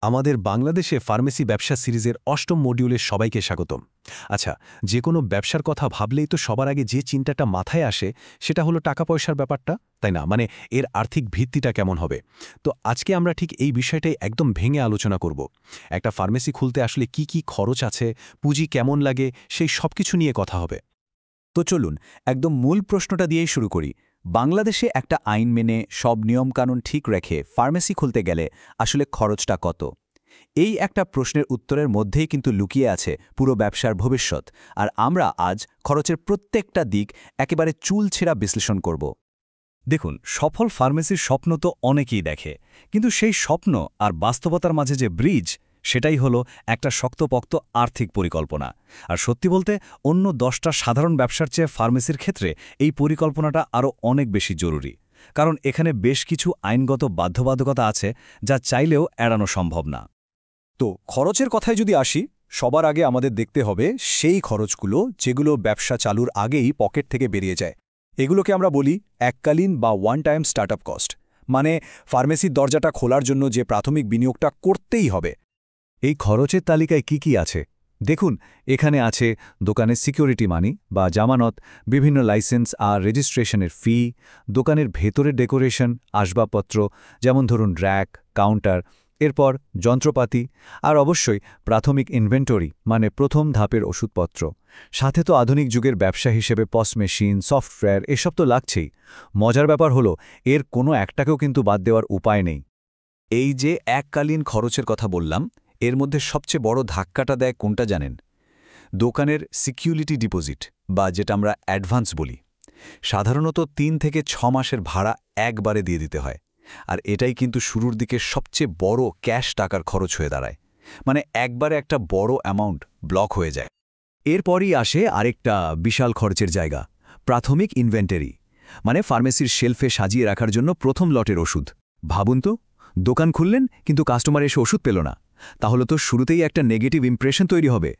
আমাদের বাংলাদেশে ফার্মেসি ব্যবসা সিরিজের অষ্টম মডিউলে সবাইকে স্বাগতম। আচ্ছা, যে কোনো ব্যবসার কথা ভাবলেই তো সবার আগে যে চিন্তাটা মাথায় আসে সেটা হলো টাকা পয়সার ব্যাপারটা, তাই না? মানে এর আর্থিক ভিত্তিটা কেমন হবে। তো আজকে আমরা ঠিক এই বিষয়টাই একদম ভেঙে আলোচনা করব। একটা ফার্মেসি খুলতে আসলে কি কি খরচ আছে, পুঁজি কেমন লাগে, সেই সবকিছু নিয়ে কথা হবে। তো চলুন একদম মূল প্রশ্নটা দিয়েই শুরু করি। বাংলাদেশে একটা আইন মেনে সব নিয়মকানুন ঠিক রেখে ফার্মেসি খুলতে গেলে আসলে খরচটা কত? এই একটা প্রশ্নের উত্তরের মধ্যেই কিন্তু লুকিয়ে আছে পুরো ব্যবসার ভবিষ্যৎ। আর আমরা আজ খরচের প্রত্যেকটা দিক একেবারে চুলছেঁড়া বিশ্লেষণ করব। দেখুন, সফল ফার্মেসির স্বপ্ন তো অনেকেই দেখে, কিন্তু সেই স্বপ্ন আর বাস্তবতার মাঝে যে ব্রিজ, সেটাই হলো একটা শক্তপোক্ত আর্থিক পরিকল্পনা। আর সত্যি বলতে অন্য 10টা সাধারণ ব্যবসার চেয়ে ফার্মেসির ক্ষেত্রে এই পরিকল্পনাটা আরও অনেক বেশি জরুরি। কারণ এখানে বেশ কিছু আইনগত বাধ্যবাধকতা আছে যা চাইলেও এড়ানো সম্ভব না। তো খরচের কথায় যদি আসি, সবার আগে আমাদের দেখতে হবে সেই খরচগুলো যেগুলো ব্যবসা চালুর আগেই পকেট থেকে বেরিয়ে যায়। এগুলোকে আমরা বলি এককালীন বা ওয়ান টাইম স্টার্টআপ কস্ট, মানে ফার্মেসির দরজাটা খোলার জন্য যে প্রাথমিক বিনিয়োগটা করতেই হবে। এই খরচের তালিকায় কি কি আছে দেখুন। এখানে আছে দোকানের সিকিউরিটি মানি বা জামানত, বিভিন্ন লাইসেন্স আর রেজিস্ট্রেশনের ফি, দোকানের ভেতরের ডেকোরেশন, আসবাবপত্র যেমন ধরুন র্যাক, কাউন্টার, এরপর যন্ত্রপাতি, আর অবশ্যই প্রাথমিক ইনভেন্টরি মানে প্রথম ধাপের ওষুধপত্র। সাথে তো আধুনিক যুগের ব্যবসা হিসেবে পস মেশিন, সফটওয়্যার এসব তো লাগছেই। মজার ব্যাপার হলো এর কোনো একটাকেও কিন্তু বাদ দেওয়ার উপায় নেই। এই যে এককালীন খরচের কথা বললাম, এর মধ্যে সবচেয়ে বড় ধাক্কাটা দেয় কোনটা জানেন? দোকানের সিকিউরিটি ডিপোজিট, বা যেটা আমরা অ্যাডভান্স বলি। সাধারণত 3 থেকে 6 মাসের ভাড়া একবারে দিয়ে দিতে হয়। আর এটাই কিন্তু শুরুর দিকে সবচেয়ে বড় ক্যাশ টাকার খরচ হয়ে দাঁড়ায়। মানে একবারে একটা বড় অ্যামাউন্ট ব্লক হয়ে যায়। এরপরই আসে আরেকটা বিশাল খরচের জায়গা, প্রাথমিক ইনভেন্টরি, মানে ফার্মেসির শেলফে সাজিয়ে রাখার জন্য প্রথম লটের ওষুধ। ভাবুন তো, দোকান খুললেন কিন্তু কাস্টমার এসে ওষুধ পেল না, তাহলে তো শুরুতেই একটা নেগেটিভ ইমপ্রেশন তৈরি হবে,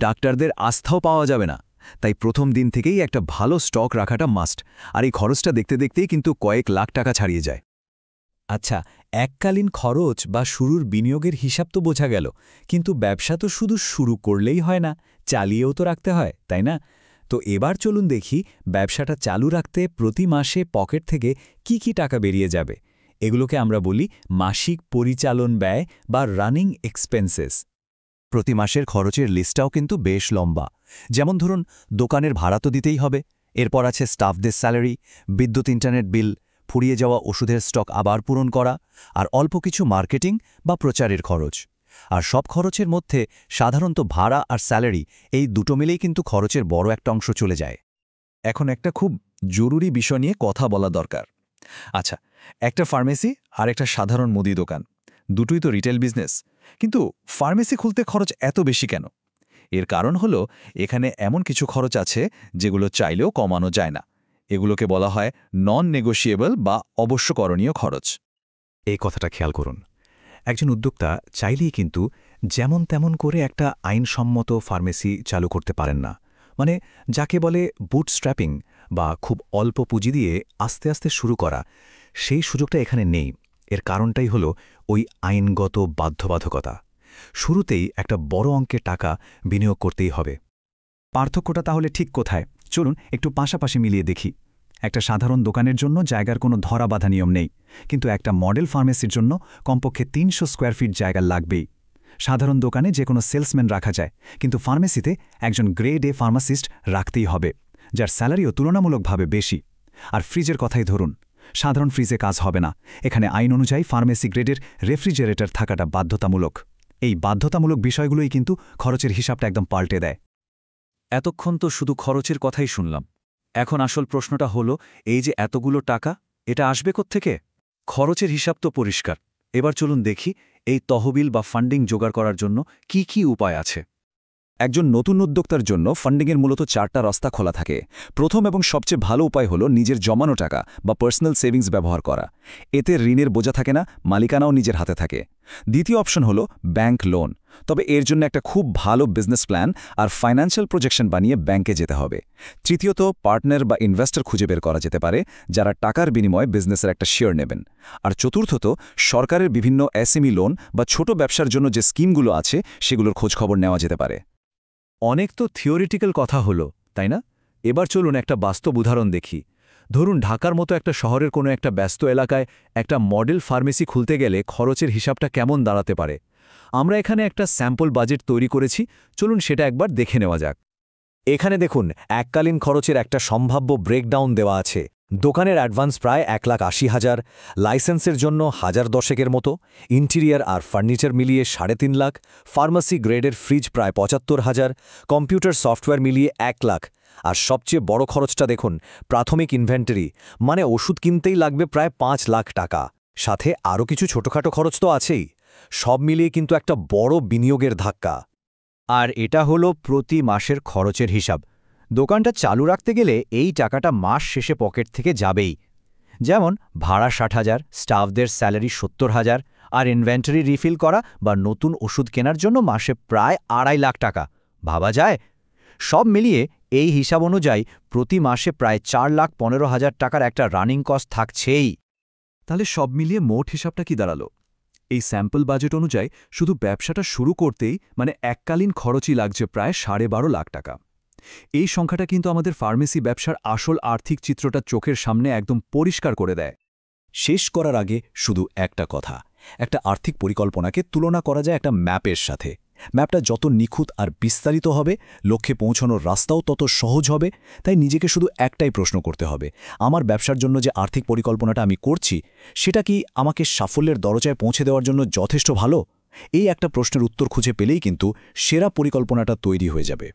ডাক্তারদের আস্থাও পাওয়া যাবে না। তাই প্রথম দিন থেকেই একটা ভালো স্টক রাখাটা মাস্ট। আর এই খরচটা দেখতে দেখতেই কিন্তু কয়েক লাখ টাকা ছাড়িয়ে যায়। আচ্ছা, এককালীন খরচ বা শুরুর বিনিয়োগের হিসাব তো বোঝা গেল, কিন্তু ব্যবসা তো শুধু শুরু করলেই হয় না, চালিয়েও তো রাখতে হয়, তাই না? তো এবার চলুন দেখি ব্যবসাটা চালু রাখতে প্রতি মাসে পকেট থেকে কি কি টাকা বেরিয়ে যাবে। এগুলোকে আমরা বলি মাসিক পরিচালন ব্যয় বা রানিং এক্সপেন্সেস। প্রতি মাসের খরচের লিস্টটাও কিন্তু বেশ লম্বা। যেমন ধরুন, দোকানের ভাড়া তো দিতেই হবে, এরপর আছে স্টাফদের স্যালারি, বিদ্যুৎ, ইন্টারনেট বিল, ফুরিয়ে যাওয়া ওষুধের স্টক আবার পূরণ করা, আর অল্প কিছু মার্কেটিং বা প্রচারের খরচ। আর সব খরচের মধ্যে সাধারণত ভাড়া আর স্যালারি, এই দুটো মিলেই কিন্তু খরচের বড় একটা অংশ চলে যায়। এখন একটা খুব জরুরি বিষয় নিয়ে কথা বলা দরকার। আচ্ছা, একটা ফার্মেসি আর একটা সাধারণ মুদি দোকান, দুটোই তো রিটেল বিজনেস, কিন্তু ফার্মেসি খুলতে খরচ এত বেশি কেন? এর কারণ হলো এখানে এমন কিছু খরচ আছে যেগুলো চাইলেও কমানো যায় না। এগুলোকে বলা হয় নন নেগোশিয়েবল বা অবশ্যকরণীয় খরচ। এই কথাটা খেয়াল করুন, একজন উদ্যোক্তা চাইলেই কিন্তু যেমন তেমন করে একটা আইনসম্মত ফার্মেসি চালু করতে পারেন না। মানে যাকে বলে বুটস্ট্র্যাপিং বা খুব অল্প পুঁজি দিয়ে আস্তে আস্তে শুরু করা, সেই সুযোগটা এখানে নেই। এর কারণটাই হলো ওই আইনগত বাধ্যবাধকতা। শুরুতেই একটা বড় অঙ্কের টাকা বিনিয়োগ করতেই হবে। পার্থক্যটা তাহলে ঠিক কোথায়? চলুন একটু পাশাপাশি মিলিয়ে দেখি। একটা সাধারণ দোকানের জন্য জায়গার কোনো ধরা বাঁধা নিয়ম নেই, কিন্তু একটা মডেল ফার্মেসির জন্য কমপক্ষে 300 স্কোয়ার ফিট জায়গা লাগবেই। সাধারণ দোকানে যে কোনো সেলসম্যান রাখা যায়, কিন্তু ফার্মেসিতে একজন গ্রেড এ ফার্মাসিস্ট রাখতেই হবে, যার স্যালারিও তুলনামূলকভাবে বেশি। আর ফ্রিজের কথাই ধরুন, সাধারণ ফ্রিজে কাজ হবে না। এখানে আইন অনুযায়ী ফার্মেসি গ্রেডের রেফ্রিজারেটর থাকাটা বাধ্যতামূলক। এই বাধ্যতামূলক বিষয়গুলোই কিন্তু খরচের হিসাবটা একদম পাল্টে দেয়। এতক্ষণ তো শুধু খরচের কথাই শুনলাম। এখন আসল প্রশ্নটা হলো, এই যে এতগুলো টাকা, এটা আসবে কোত্থেকে? খরচের হিসাব তো পরিষ্কার। এবার চলুন দেখি এই তহবিল বা ফান্ডিং জোগাড় করার জন্য কি কি উপায় আছে। একজন নতুন উদ্যোক্তার জন্য ফান্ডিংয়ের মূলত 4টা রাস্তা খোলা থাকে। প্রথম এবং সবচেয়ে ভালো উপায় হলো নিজের জমানো টাকা বা পার্সোনাল সেভিংস ব্যবহার করা। এতে ঋণের বোঝা থাকে না, মালিকানাও নিজের হাতে থাকে। দ্বিতীয় অপশন হলো ব্যাংক লোন, তবে এর জন্য একটা খুব ভালো বিজনেস প্ল্যান আর ফাইন্যান্সিয়াল প্রজেকশন বানিয়ে ব্যাংকে যেতে হবে। তৃতীয়ত পার্টনার বা ইনভেস্টর খুঁজে বের করা যেতে পারে, যারা টাকার বিনিময়ে বিজনেসের একটা শেয়ার নেবেন। আর চতুর্থত সরকারের বিভিন্ন এসএমই লোন বা ছোট ব্যবসার জন্য যে স্কিমগুলো আছে সেগুলোর খোঁজখবর নেওয়া যেতে পারে। অনেক তো থিওরিটিক্যাল কথা হলো, তাই না? এবার চলুন একটা বাস্তব উদাহরণ দেখি। ধরুন ঢাকার মতো একটা শহরের কোনো একটা ব্যস্ত এলাকায় একটা মডেল ফার্মেসি খুলতে গেলে খরচের হিসাবটা কেমন দাঁড়াতে পারে। আমরা এখানে একটা স্যাম্পল বাজেট তৈরি করেছি, চলুন সেটা একবার দেখে নেওয়া যাক। এখানে দেখুন এককালীন খরচের একটা সম্ভাব্য ব্রেকডাউন দেওয়া আছে। দোকানের অ্যাডভান্স প্রায় 1,80,000, লাইসেন্সের জন্য 1010 মতো, ইন্টেরিয়ার আর ফার্নিচার মিলিয়ে 3.5 লাখ, ফার্মাসি গ্রেডের ফ্রিজ প্রায় 75,000, কম্পিউটার সফটওয়্যার মিলিয়ে 1 লাখ। আর সবচেয়ে বড় খরচটা দেখুন, প্রাথমিক ইনভেন্টরি, মানে ওষুধ কিনতেই লাগবে প্রায় 5 লাখ টাকা। সাথে আরও কিছু ছোটখাটো খরচ তো আছেই। সব মিলিয়ে কিন্তু একটা বড় বিনিয়োগের ধাক্কা। আর এটা হলো প্রতি মাসের খরচের হিসাব। দোকানটা চালু রাখতে গেলে এই টাকাটা মাস শেষে পকেট থেকে যাবেই। যেমন ভাড়া 60,000, স্টাফদের স্যালারি 70,000, আর ইনভেন্টরি রিফিল করা বা নতুন ওষুধ কেনার জন্য মাসে প্রায় 2.5 লাখ টাকা। ভাবা যায়? সব মিলিয়ে এই হিসাব অনুযায়ী প্রতি মাসে প্রায় 4,15,000 টাকার একটা রানিং কস্ট থাকছেই। তাহলে সব মিলিয়ে মোট হিসাবটা কি দাঁড়ালো? এই স্যাম্পল বাজেট অনুযায়ী শুধু ব্যবসাটা শুরু করতেই মানে এককালীন খরচই লাগছে প্রায় 12.5 লাখ টাকা। এই সংখ্যাটা কিন্তু আমাদের ফার্মেসি ব্যবসার আসল আর্থিক চিত্রটা চোখের সামনে একদম পরিষ্কার করে দেয়। শেষ করার আগে শুধু একটা কথা, একটা আর্থিক পরিকল্পনাকে তুলনা করা যায় একটা ম্যাপের সাথে। ম্যাপটা যত নিখুঁত আর বিস্তারিত হবে, লক্ষ্যে পৌঁছানোর রাস্তাও তত সহজ হবে। তাই নিজেকে শুধু একটাই প্রশ্ন করতে হবে, আমার ব্যবসার জন্য যে আর্থিক পরিকল্পনাটা আমি করছি সেটা কি আমাকে সাফল্যের দরজায় পৌঁছে দেওয়ার জন্য যথেষ্ট ভালো? এই একটা প্রশ্নের উত্তর খুঁজে পেলেই কিন্তু সেরা পরিকল্পনাটা তৈরি হয়ে যাবে।